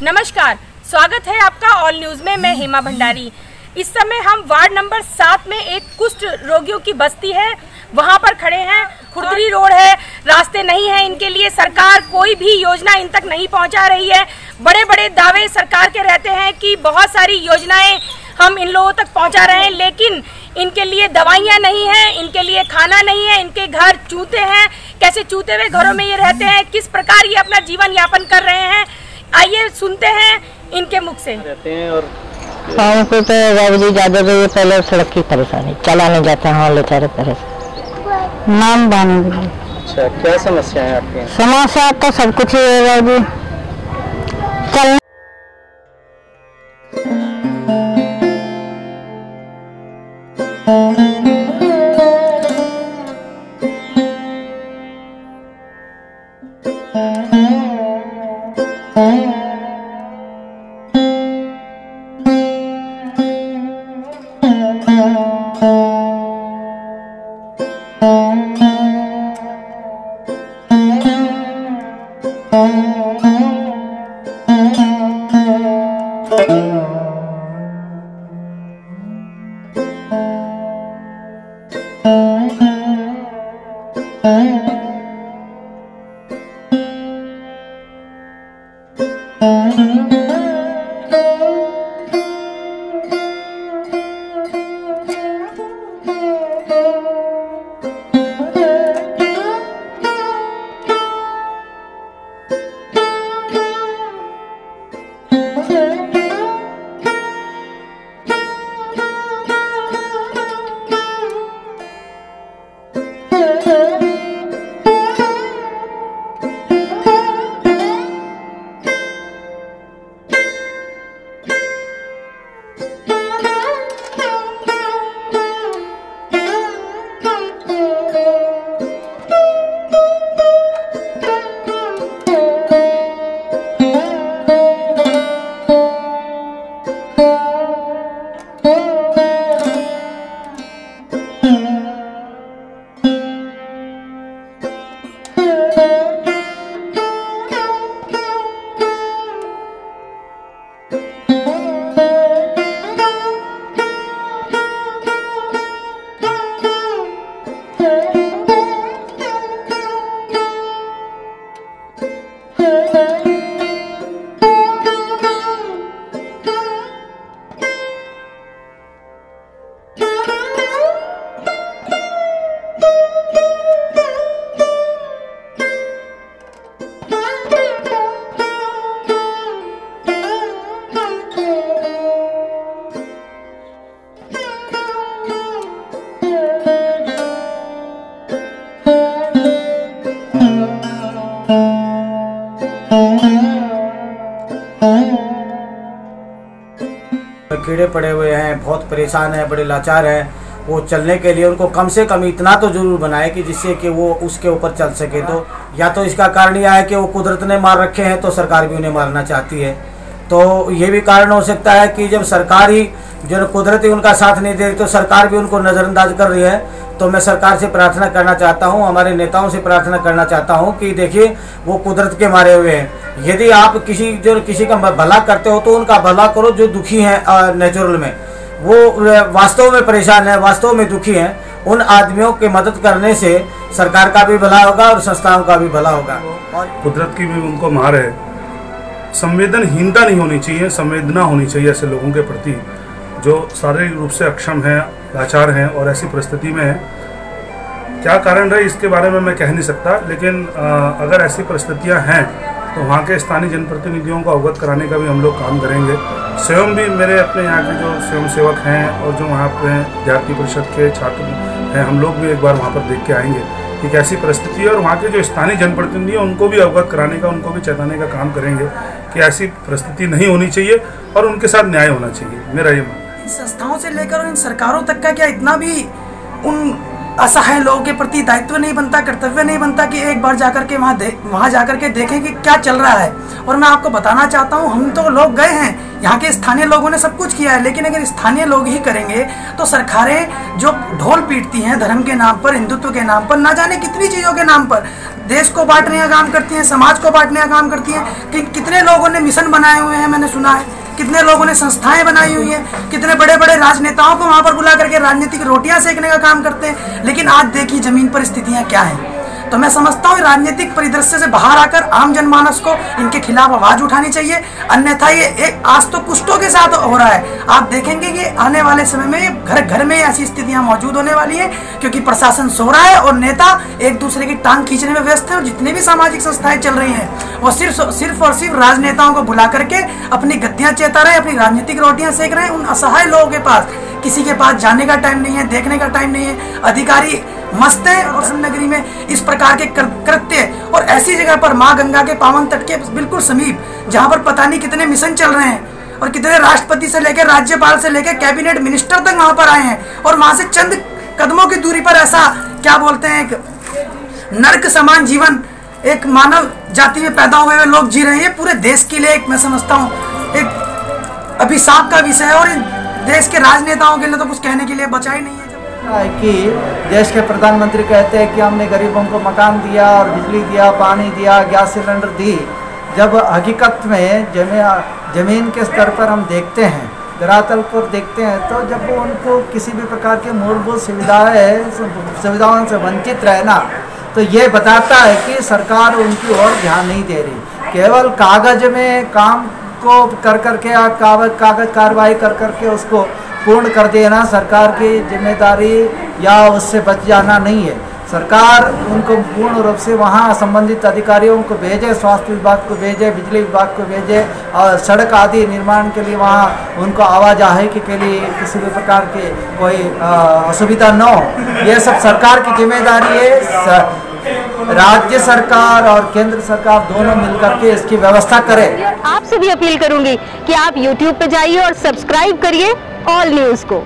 नमस्कार, स्वागत है आपका ऑल न्यूज में। मैं हेमा भंडारी। इस समय हम वार्ड नंबर 7 में एक कुष्ठ रोगियों की बस्ती है, वहां पर खड़े हैं। खुरदरी रोड है, रास्ते नहीं है इनके लिए। सरकार कोई भी योजना इन तक नहीं पहुंचा रही है। बड़े बड़े दावे सरकार के रहते हैं कि बहुत सारी योजनाएं हम इन लोगों तक पहुंचा रहे हैं, लेकिन इनके लिए दवाइयां नहीं है, इनके लिए खाना नहीं है। इनके घर चूते हैं, कैसे चूते हुए घरों में ये रहते हैं, किस प्रकार ये अपना जीवन यापन कर रहे हैं, आइए सुनते हैं इनके मुख से। रहते हैं और हमको तो बाबूजी ज्यादा तो पहले सड़क की परेशानी, चला नहीं जाता है बेचारे परेशान। नाम बानू। अच्छा, क्या समस्या है आपके? समस्या तो सब कुछ ही है बाबूजी। चल कीड़े पड़े हुए हैं, बहुत परेशान है, बड़े लाचार हैं। वो चलने के लिए उनको कम से कम इतना तो जरूर बनाए कि जिससे कि वो उसके ऊपर चल सके। तो या तो इसका कारण यह है कि वो कुदरत ने मार रखे हैं तो सरकार भी उन्हें मारना चाहती है। तो ये भी कारण हो सकता है कि जब सरकार ही जो कुदरत ही उनका साथ नहीं दे रही तो सरकार भी उनको नज़रअंदाज कर रही है। तो मैं सरकार से प्रार्थना करना चाहता हूं, हमारे नेताओं से प्रार्थना करना चाहता हूं कि देखिए वो कुदरत के मारे हुए हैं। यदि आप किसी का भला करते हो तो उनका भला करो। जो दुखी हैं नेचुरल में, वो वास्तव में परेशान है, वास्तव में दुखी हैं, उन आदमियों की मदद करने से सरकार का भी भला होगा और संस्थाओं का भी भला होगा। कुदरत की भी उनको मार है। संवेदनहीनता नहीं होनी चाहिए, संवेदना होनी चाहिए ऐसे लोगों के प्रति जो शारीरिक रूप से अक्षम हैं, लाचार हैं और ऐसी परिस्थिति में हैं। क्या कारण है इसके बारे में मैं कह नहीं सकता, लेकिन अगर ऐसी परिस्थितियां हैं तो वहाँ के स्थानीय जनप्रतिनिधियों को अवगत कराने का भी हम लोग काम करेंगे। स्वयं भी मेरे अपने यहाँ के जो स्वयं सेवक हैं और जो वहाँ पे विद्यार्थी परिषद के छात्र हैं, हम लोग भी एक बार वहाँ पर देख के आएंगे कि कैसी परिस्थिति है और वहाँ के जो स्थानीय जनप्रतिनिधि हैं उनको भी अवगत कराने का, उनको भी चेताने का काम करेंगे कि ऐसी परिस्थिति नहीं होनी चाहिए और उनके साथ न्याय होना चाहिए। मेरा ये मानना है। संस्थाओं से लेकर इन सरकारों तक का क्या इतना भी उन असहाय लोगों के प्रति दायित्व नहीं बनता, कर्तव्य नहीं बनता कि एक बार जाकर के वहाँ जाकर के देखें कि क्या चल रहा है। और मैं आपको बताना चाहता हूँ, हम तो लोग गए हैं, यहाँ के स्थानीय लोगों ने सब कुछ किया है, लेकिन अगर स्थानीय लोग ही करेंगे तो सरकारें जो ढोल पीटती हैं धर्म के नाम पर, हिंदुत्व के नाम पर, ना जाने कितनी चीज़ों के नाम पर देश को बांटने का काम करती हैं, समाज को बांटने का काम करती हैं। कि कितने लोगों ने मिशन बनाए हुए हैं, मैंने सुना है, कितने लोगों ने संस्थाएं बनाई हुई हैं, कितने बड़े बड़े राजनेताओं को वहां पर बुला करके राजनीतिक रोटियां सेकने का काम करते हैं। लेकिन आज देखिए जमीन पर स्थितियां क्या हैं। तो मैं समझता हूँ राजनीतिक परिदृश्य से बाहर आकर आम जनमानस को इनके खिलाफ आवाज उठानी चाहिए, अन्यथा ये आज तो कुष्ठों के साथ हो रहा है। आप देखेंगे कि आने वाले समय में घर घर में ऐसी स्थितियां मौजूद होने वाली है, क्योंकि प्रशासन सो रहा है और नेता एक दूसरे की टांग खींचने में व्यस्त है। और जितने भी सामाजिक संस्थाएं चल रही हैं वो सिर्फ और सिर्फ राजनेताओं को बुला करके अपनी गद्दियां चेता रहे, अपनी राजनीतिक रोटियां सेक रहे हैं। उन असहाय लोगों के पास किसी के पास जाने का टाइम नहीं है, देखने का टाइम नहीं है। अधिकारी मस्त है और नगरी में इस प्रकार के कृत्य, और ऐसी जगह पर माँ गंगा के पावन तट के बिल्कुल समीप, जहाँ पर पता नहीं कितने मिशन चल रहे हैं और कितने राष्ट्रपति से लेकर राज्यपाल से लेकर कैबिनेट मिनिस्टर तक वहां पर आए हैं, और वहां से चंद कदमों की दूरी पर ऐसा क्या बोलते हैं, एक नर्क समान जीवन एक मानव जाति में पैदा हुए लोग जी रहे हैं। पूरे देश के लिए एक मैं समझता हूँ एक अभिशाप का विषय है, और देश के राजनेताओं के लिए तो कुछ कहने के लिए बचा ही नहीं है। कि देश के प्रधानमंत्री कहते हैं कि हमने गरीबों को मकान दिया और बिजली दिया, पानी दिया, गैस सिलेंडर दी, जब हकीकत में जमीन के स्तर पर हम देखते हैं, धरातल पर देखते हैं, तो जब वो उनको किसी भी प्रकार की मूलभूत सुविधाओं से वंचित रहना, तो ये बताता है कि सरकार उनकी ओर ध्यान नहीं दे रही। केवल कागज में काम को कर करके कागज कार्रवाई कर करके उसको पूर्ण कर देना सरकार की जिम्मेदारी या उससे बच जाना नहीं है। सरकार उनको पूर्ण रूप से वहाँ संबंधित अधिकारियों को भेजे, स्वास्थ्य विभाग को भेजे, बिजली विभाग को भेजे, और सड़क आदि निर्माण के लिए वहाँ उनको आवाजाही के लिए किसी भी प्रकार के कोई असुविधा न हो। ये सब सरकार की जिम्मेदारी है। राज्य सरकार और केंद्र सरकार दोनों मिलकर के इसकी व्यवस्था करें। आपसे भी अपील करूंगी कि आप YouTube पे जाइए और सब्सक्राइब करिए ऑल न्यूज़ को।